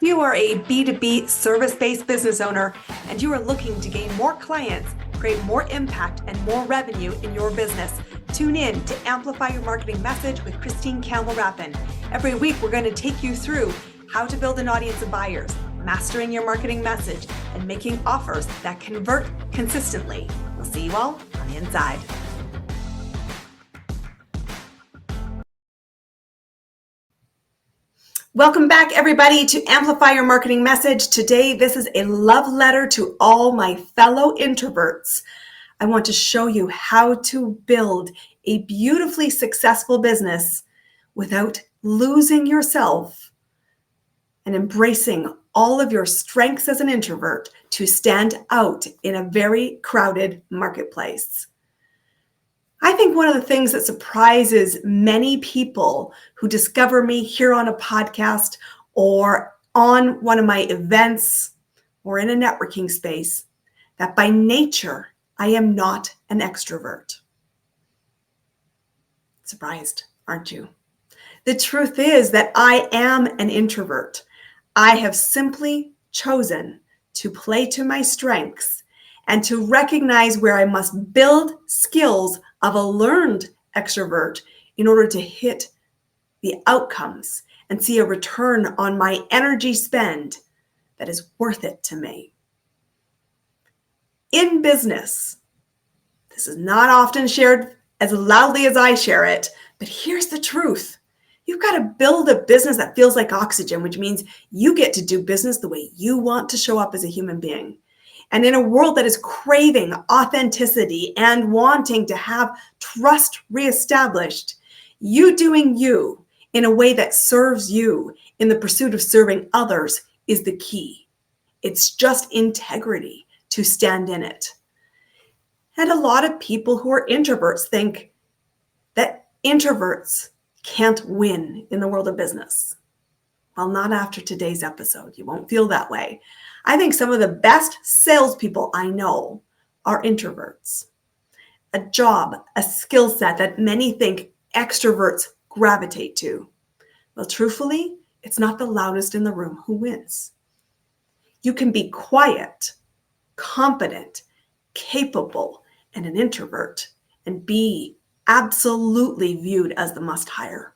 you are a B2B service-based business owner and you are looking to gain more clients, create more impact and more revenue in your business, tune in to Amplify Your Marketing Message with Christine Campbell-Rappin. Every week, we're going to take you through how to build an audience of buyers, mastering your marketing message, and making offers that convert consistently. We'll see you all on the inside. Welcome back, everybody, to Amplify Your Marketing Message. Today, this is a love letter to all my fellow introverts. I want to show you how to build a beautifully successful business without losing yourself and embracing all of your strengths as an introvert to stand out in a very crowded marketplace. I think one of the things that surprises many people who discover me here on a podcast or on one of my events or in a networking space, that by nature, I am not an extrovert. Surprised, aren't you? The truth is that I am an introvert. I have simply chosen to play to my strengths and to recognize where I must build skills of a learned extrovert in order to hit the outcomes and see a return on my energy spend that is worth it to me. In business, this is not often shared as loudly as I share it, but here's the truth. You've got to build a business that feels like oxygen, which means you get to do business the way you want to show up as a human being. And in a world that is craving authenticity and wanting to have trust reestablished, you doing you in a way that serves you in the pursuit of serving others is the key. It's just integrity to stand in it. And a lot of people who are introverts think that introverts can't win in the world of business. Well, not after today's episode. You won't feel that way. I think some of the best salespeople I know are introverts. A job, a skill set that many think extroverts gravitate to. Well, truthfully, it's not the loudest in the room who wins. You can be quiet, competent, capable, and an introvert and be absolutely viewed as the must-hire.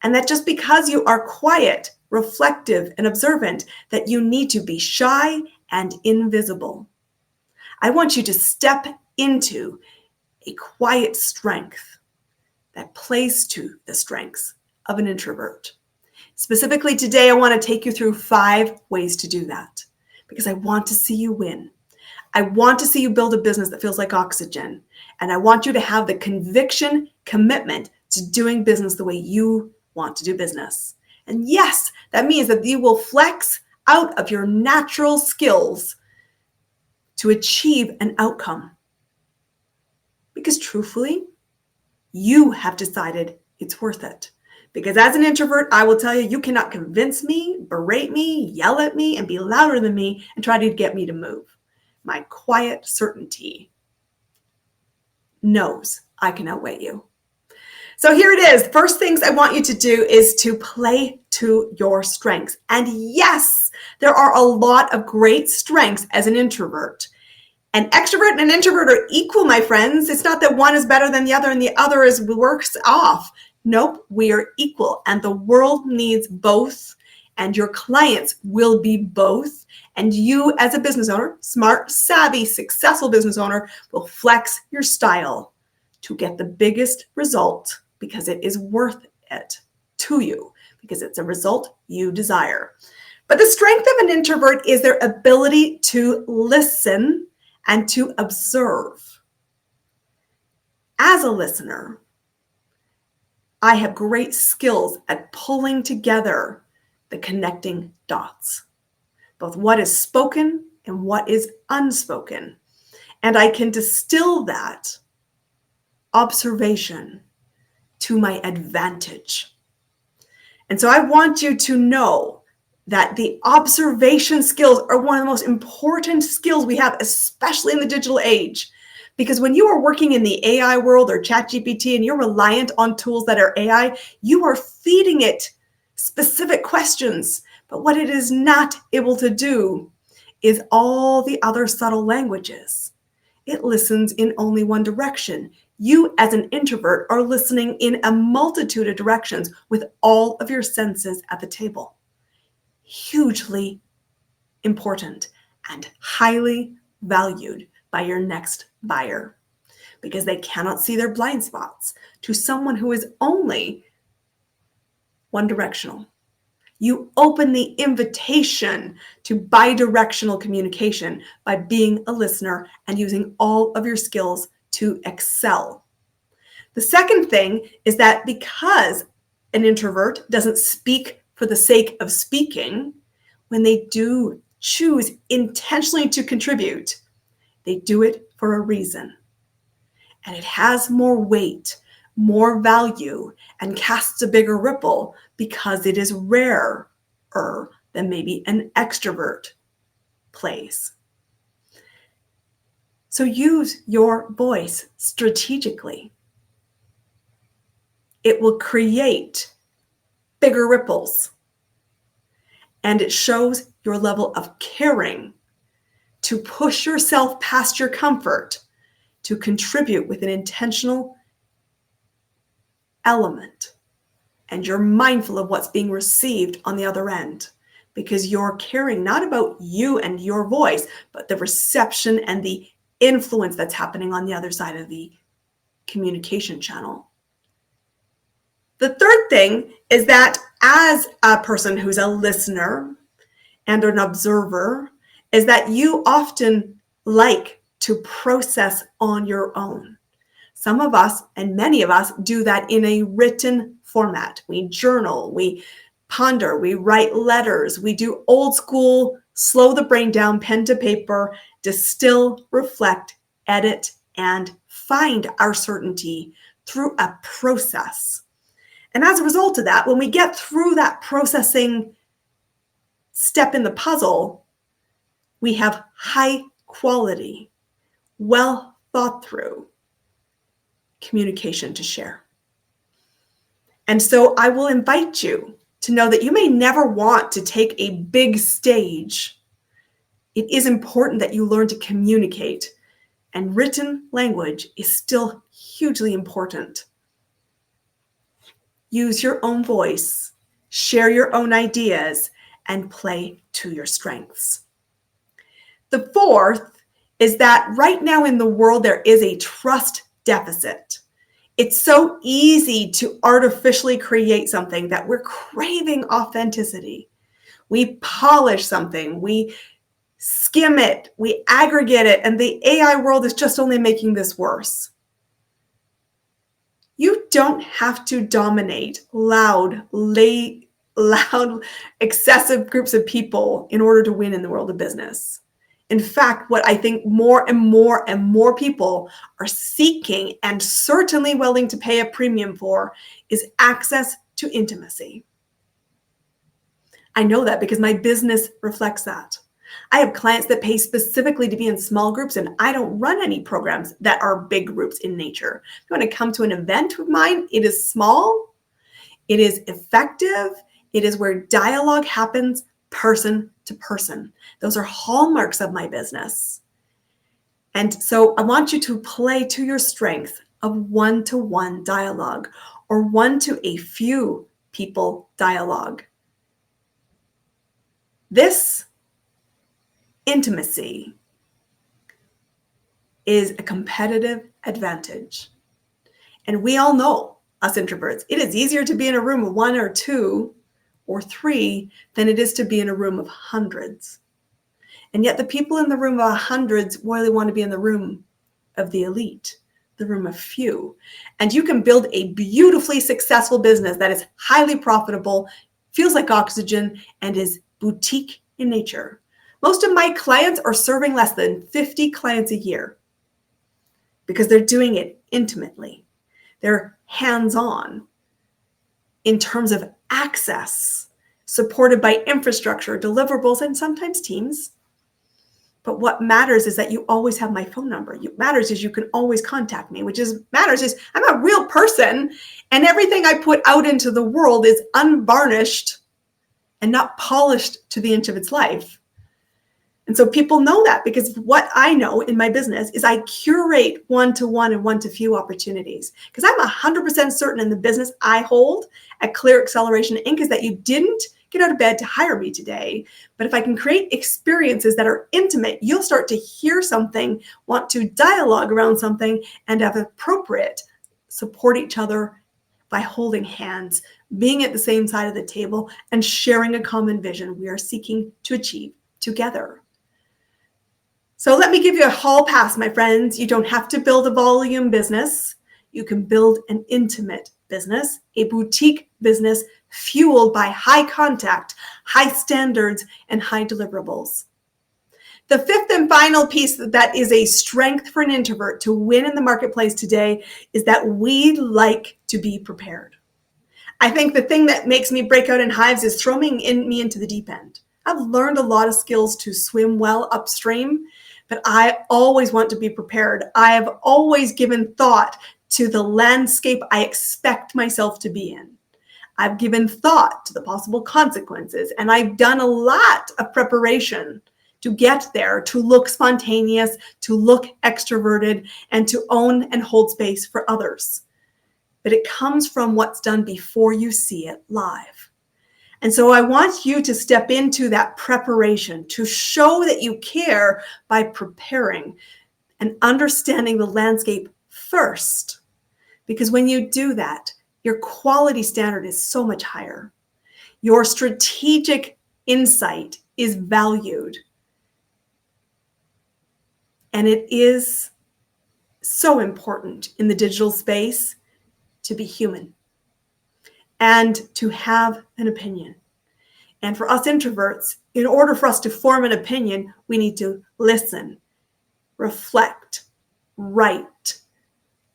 And that just because you are quiet, reflective, and observant, that you need to be shy and invisible. I want you to step into a quiet strength that plays to the strengths of an introvert. Specifically today, I want to take you through 5 ways to do that because I want to see you win. I want to see you build a business that feels like oxygen. And I want you to have the conviction, commitment to doing business the way you want to do business. And yes, that means that you will flex out of your natural skills to achieve an outcome. Because truthfully, you have decided it's worth it. Because as an introvert, I will tell you, you cannot convince me, berate me, yell at me, and be louder than me and try to get me to move. My quiet certainty knows I can outweigh you. So here it is. First things I want you to do is to play to your strengths. And yes, there are a lot of great strengths as an introvert. An extrovert and an introvert are equal, my friends. It's not that one is better than the other and the other is worse off. Nope, we are equal. And the world needs both. And your clients will be both. And you as a business owner, smart, savvy, successful business owner, will flex your style to get the biggest result because it is worth it to you, because it's a result you desire. But the strength of an introvert is their ability to listen and to observe. As a listener, I have great skills at pulling together the connecting dots, both what is spoken and what is unspoken. And I can distill that observation to my advantage. And so I want you to know that the observation skills are one of the most important skills we have, especially in the digital age. Because when you are working in the AI world or ChatGPT and you're reliant on tools that are AI, you are feeding it specific questions. But what it is not able to do is all the other subtle languages. It listens in only one direction. You, as an introvert, are listening in a multitude of directions with all of your senses at the table. Hugely important and highly valued by your next buyer, because they cannot see their blind spots to someone who is only one directional. You open the invitation to bi-directional communication by being a listener and using all of your skills to excel. The second thing is that because an introvert doesn't speak for the sake of speaking, when they do choose intentionally to contribute, they do it for a reason. And it has more weight, more value, and casts a bigger ripple because it is rarer than maybe an extrovert plays. So use your voice strategically. It will create bigger ripples, and it shows your level of caring to push yourself past your comfort to contribute with an intentional element. And you're mindful of what's being received on the other end, because you're caring not about you and your voice, but the reception and the influence that's happening on the other side of the communication channel. The third thing is that as a person who's a listener and an observer, is that you often like to process on your own. Some of us, and many of us, do that in a written format. We journal, we ponder, we write letters, we do old school, slow the brain down, pen to paper, distill, reflect, edit, and find our certainty through a process. And as a result of that, when we get through that processing step in the puzzle, we have high quality, well thought through communication to share. And so I will invite you to know that you may never want to take a big stage. It is important that you learn to communicate, and written language is still hugely important. Use your own voice, share your own ideas, and play to your strengths. The fourth is that right now in the world, there is a trust deficit. It's so easy to artificially create something that we're craving authenticity. We polish something, we skim it, we aggregate it, and the AI world is just only making this worse. You don't have to dominate loud, excessive groups of people in order to win in the world of business. In fact, what I think more and more people are seeking and certainly willing to pay a premium for is access to intimacy. I know that because my business reflects that. I have clients that pay specifically to be in small groups, and I don't run any programs that are big groups in nature. If you want to come to an event with mine, it is small, it is effective, it is where dialogue happens person to person. Those are hallmarks of my business. And so I want you to play to your strength of one-to-one dialogue or one-to-a-few people dialogue. This intimacy is a competitive advantage. And we all know, us introverts, it is easier to be in a room of one or two or three than it is to be in a room of hundreds. And yet the people in the room of hundreds really want to be in the room of the elite, the room of few. And you can build a beautifully successful business that is highly profitable, feels like oxygen, and is boutique in nature. Most of my clients are serving less than 50 clients a year because they're doing it intimately. They're hands-on in terms of access, supported by infrastructure, deliverables, and sometimes teams. But what matters is that you always have my phone number. What matters is you can always contact me, matters is I'm a real person, and everything I put out into the world is unvarnished and not polished to the inch of its life. And so people know that, because what I know in my business is I curate one-to-one and one-to-few opportunities, because I'm 100% certain in the business I hold at Clear Acceleration Inc. is that you didn't get out of bed to hire me today. But if I can create experiences that are intimate, you'll start to hear something, want to dialogue around something, and have appropriate support each other by holding hands, being at the same side of the table, and sharing a common vision we are seeking to achieve together. So let me give you a hall pass, my friends. You don't have to build a volume business. You can build an intimate business, a boutique business fueled by high contact, high standards, and high deliverables. The fifth and final piece that is a strength for an introvert to win in the marketplace today is that we like to be prepared. I think the thing that makes me break out in hives is throwing me into the deep end. I've learned a lot of skills to swim well upstream, but I always want to be prepared. I have always given thought to the landscape I expect myself to be in. I've given thought to the possible consequences, and I've done a lot of preparation to get there, to look spontaneous, to look extroverted, and to own and hold space for others. But it comes from what's done before you see it live. And so I want you to step into that preparation, to show that you care by preparing and understanding the landscape first. Because when you do that, your quality standard is so much higher. Your strategic insight is valued. And it is so important in the digital space to be human and to have an opinion. And for us introverts, in order for us to form an opinion, we need to listen, reflect, write,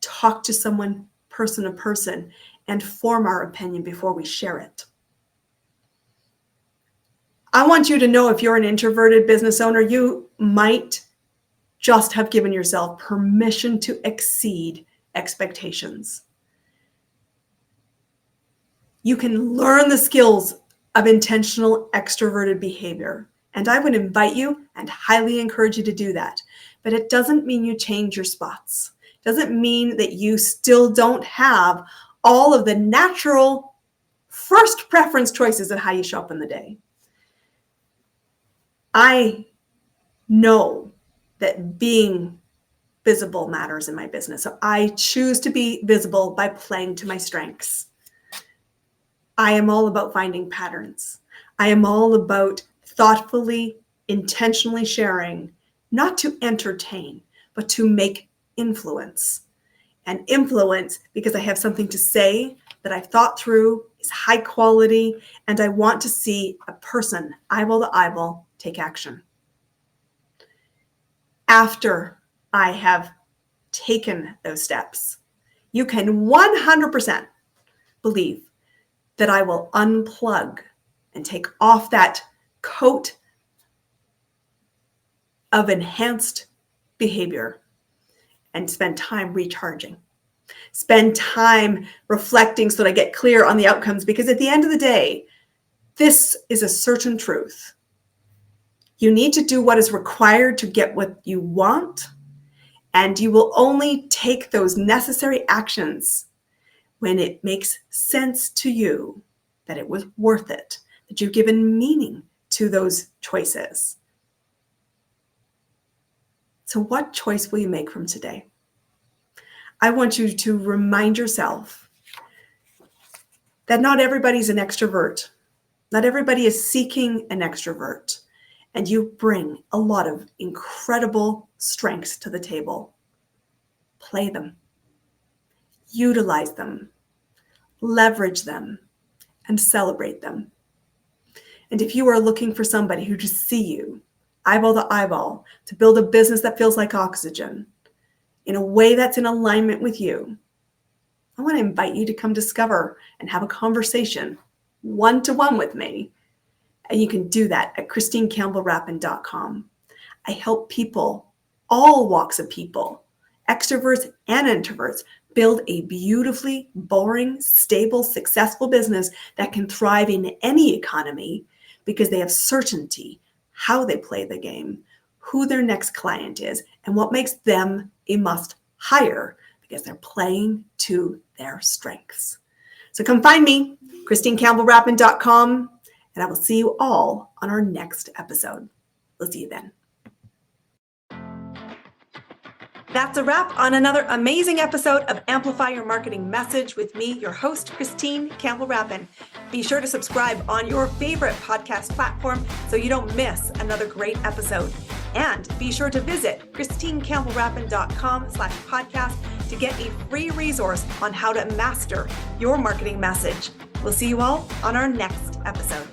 talk to someone person to person, and form our opinion before we share it. I want you to know, if you're an introverted business owner, you might just have given yourself permission to exceed expectations. You can learn the skills of intentional extroverted behavior. And I would invite you and highly encourage you to do that. But it doesn't mean you change your spots. It doesn't mean that you still don't have all of the natural first preference choices of how you show up in the day. I know that being visible matters in my business. So I choose to be visible by playing to my strengths. I am all about finding patterns. I am all about thoughtfully, intentionally sharing, not to entertain, but to make influence. And influence because I have something to say that I've thought through, is high quality, and I want to see a person, eyeball to eyeball, take action. After I have taken those steps, you can 100% believe that I will unplug and take off that coat of enhanced behavior and spend time recharging. Spend time reflecting so that I get clear on the outcomes, because at the end of the day, this is a certain truth. You need to do what is required to get what you want, and you will only take those necessary actions when it makes sense to you that it was worth it, that you've given meaning to those choices. So what choice will you make from today? I want you to remind yourself that not everybody's an extrovert. Not everybody is seeking an extrovert. And you bring a lot of incredible strengths to the table. Play them. Utilize them. Leverage them. And celebrate them. And if you are looking for somebody who just see you, eyeball to eyeball, to build a business that feels like oxygen, in a way that's in alignment with you, I want to invite you to come discover and have a conversation one-to-one with me. And you can do that at ChristineCampbellRappin.com. I help people, all walks of people, extroverts and introverts, build a beautifully boring, stable, successful business that can thrive in any economy because they have certainty how they play the game, who their next client is, and what makes them a must hire because they're playing to their strengths. So come find me, ChristineCampbellRappin.com, and I will see you all on our next episode. We'll see you then. That's a wrap on another amazing episode of Amplify Your Marketing Message with me, your host, Christine Campbell-Rappin. Be sure to subscribe on your favorite podcast platform so you don't miss another great episode. And be sure to visit ChristineCampbellRappin.com/podcast to get a free resource on how to master your marketing message. We'll see you all on our next episode.